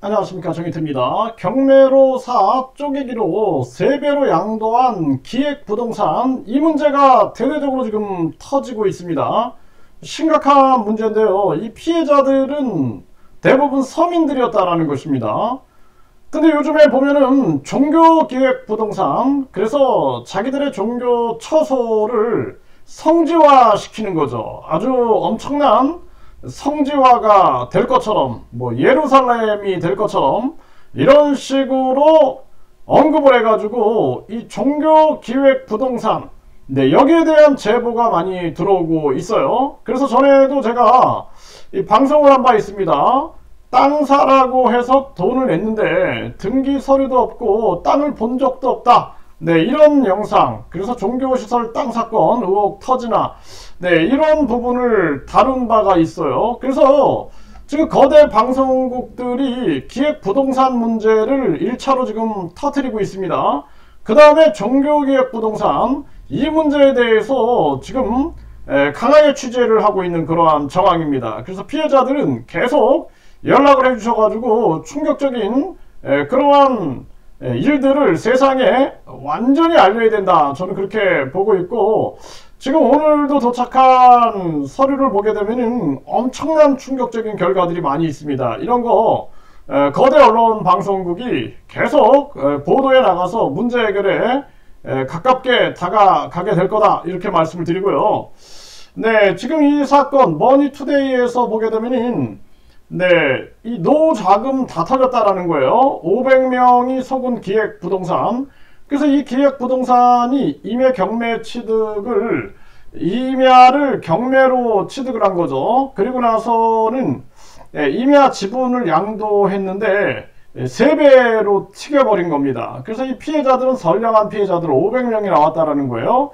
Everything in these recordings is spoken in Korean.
안녕하십니까, 정의태입니다. 경매로사 쪼개기로 3배로 양도한 기획부동산, 이 문제가 대대적으로 지금 터지고 있습니다. 심각한 문제인데요. 이 피해자들은 대부분 서민들이었다라는 것입니다. 근데 요즘에 보면은 종교기획부동산, 그래서 자기들의 종교 처소를 성지화 시키는 거죠. 아주 엄청난 성지화가 될 것처럼, 뭐 예루살렘이 될 것처럼 이런 식으로 언급을 해가지고 이 종교기획부동산, 네, 여기에 대한 제보가 많이 들어오고 있어요. 그래서 전에도 제가 이 방송을 한 바 있습니다. 땅 사라고 해서 돈을 냈는데 등기 서류도 없고 땅을 본 적도 없다. 네, 이런 영상, 그래서 종교시설 땅 사건 의혹 터지나, 네, 이런 부분을 다룬 바가 있어요. 그래서 지금 거대 방송국들이 기획부동산 문제를 1차로 지금 터뜨리고 있습니다. 그 다음에 종교기획부동산, 이 문제에 대해서 지금 강하게 취재를 하고 있는 그러한 정황입니다. 그래서 피해자들은 계속 연락을 해주셔가지고 충격적인 그러한 일들을 세상에 완전히 알려야 된다, 저는 그렇게 보고 있고, 지금 오늘도 도착한 서류를 보게 되면은 엄청난 충격적인 결과들이 많이 있습니다. 이런 거 거대 언론 방송국이 계속 보도에 나가서 문제 해결에 가깝게 다가가게 될 거다, 이렇게 말씀을 드리고요. 네, 지금 이 사건 머니투데이에서 보게 되면은, 네, 이 노자금 다 털렸다라는 거예요. 500명이 속은 기획부동산. 그래서 이 기획부동산이 임야 경매 취득을, 임야를 경매로 취득을 한 거죠. 그리고 나서는 임야 지분을 양도했는데 3배로 튀겨버린 겁니다. 그래서 이 피해자들은 선량한 피해자들 500명이 나왔다라는 거예요.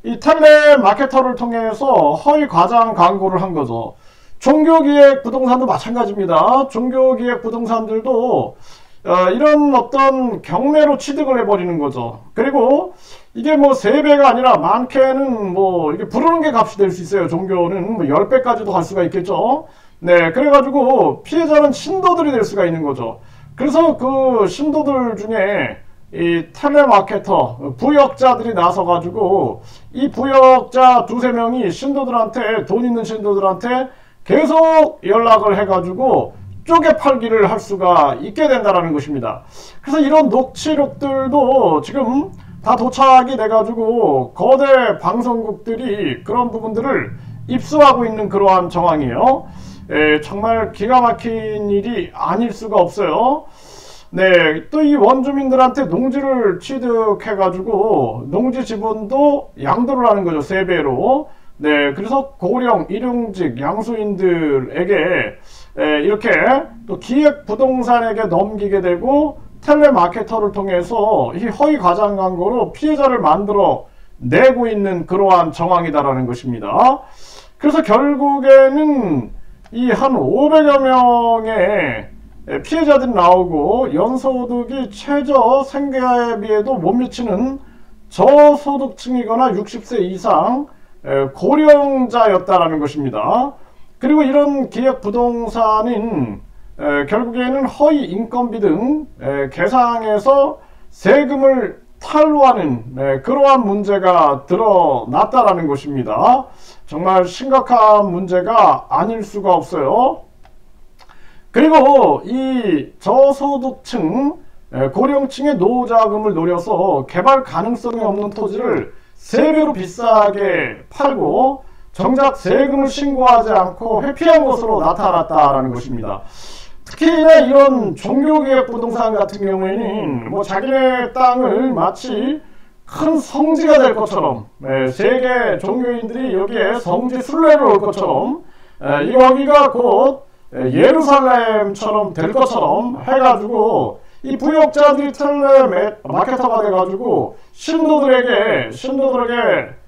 이 텔레마케터를 통해서 허위 과장 광고를 한 거죠. 종교기획 부동산도 마찬가지입니다. 종교기획 부동산들도 이런 어떤 경매로 취득을 해버리는 거죠. 그리고 이게 뭐 3배가 아니라 많게는 뭐 이게 부르는 게 값이 될 수 있어요. 종교는 뭐 10배까지도 갈 수가 있겠죠. 네, 그래가지고 피해자는 신도들이 될 수가 있는 거죠. 그래서 그 신도들 중에 이 텔레마케터, 부역자들이 나서가지고 이 부역자 2~3명이 신도들한테, 돈 있는 신도들한테 계속 연락을 해가지고 쪼개 팔기를 할 수가 있게 된다는 것입니다. 그래서 이런 녹취록들도 지금 다 도착이 돼가지고 거대 방송국들이 그런 부분들을 입수하고 있는 그러한 정황이에요. 정말 기가 막힌 일이 아닐 수가 없어요. 네, 또 이 원주민들한테 농지를 취득해가지고 농지 지분도 양도를 하는 거죠. 3배로. 네, 그래서 고령, 일용직, 양수인들에게 이렇게 또 기획부동산에게 넘기게 되고 텔레마케터를 통해서 이 허위 과장 광고로 피해자를 만들어 내고 있는 그러한 정황이다라는 것입니다. 그래서 결국에는 이 한 500여 명의 피해자들이 나오고 연소득이 최저 생계에 비해도 못 미치는 저소득층이거나 60세 이상 고령자였다라는 것입니다. 그리고 이런 기획부동산인 결국에는 허위 인건비 등 계상에서 세금을 탈루하는 그러한 문제가 드러났다라는 것입니다. 정말 심각한 문제가 아닐 수가 없어요. 그리고 이 저소득층, 고령층의 노후자금을 노려서 개발 가능성이 없는 토지를 3배로 비싸게 팔고 정작 세금을 신고하지 않고 회피한 것으로 나타났다라는 것입니다. 특히나 이런 종교기획 부동산 같은 경우에는 뭐 자기네 땅을 마치 큰 성지가 될 것처럼, 세계 종교인들이 여기에 성지 순례를 올 것처럼, 여기가 곧 예루살렘처럼 될 것처럼 해가지고 이 부역자들이 텔레마케터가 돼가지고 신도들에게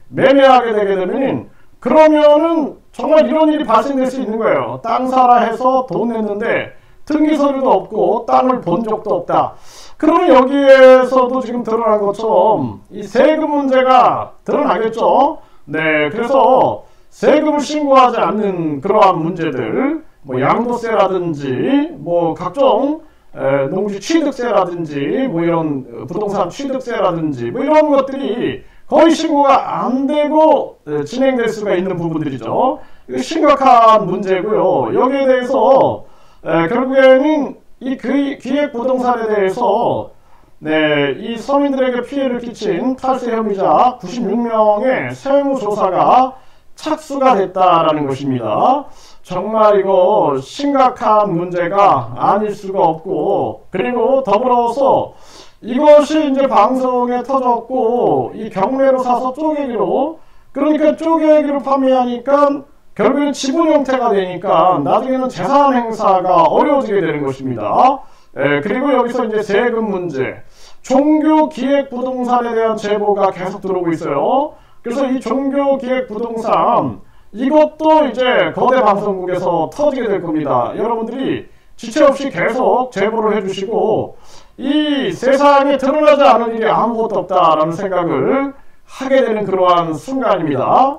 매매하게 되게 되면, 그러면은 정말 이런 일이 발생될 수 있는 거예요. 땅 사라 해서 돈 냈는데 등기 서류도 없고 땅을 본 적도 없다. 그러면 여기에서도 지금 드러난 것처럼 이 세금 문제가 드러나겠죠. 네, 그래서 세금을 신고하지 않는 그러한 문제들, 뭐 양도세라든지 뭐 각종 농지 취득세라든지 뭐 이런 부동산 취득세라든지 뭐 이런 것들이 거의 신고가 안 되고 진행될 수가 있는 부분들이죠. 이거 심각한 문제고요. 여기에 대해서 결국에는 이 기획부동산에 대해서 이 서민들에게 피해를 끼친 탈세 혐의자 96명의 세무조사가 착수가 됐다라는 것입니다. 정말 이거 심각한 문제가 아닐 수가 없고, 그리고 더불어서 이것이 이제 방송에 터졌고 이 경매로 사서 쪼개기로, 그러니까 쪼개기로 판매하니까 결국엔 지분 형태가 되니까 나중에는 재산 행사가 어려워지게 되는 것입니다. 그리고 여기서 이제 세금 문제, 종교 기획 부동산에 대한 제보가 계속 들어오고 있어요. 그래서 이 종교 기획 부동산 이것도 이제 거대 방송국에서 터지게 될 겁니다. 여러분들이 지체 없이 계속 제보를 해주시고, 이 세상에 드러나지 않은 일이 아무것도 없다라는 생각을 하게 되는 그러한 순간입니다.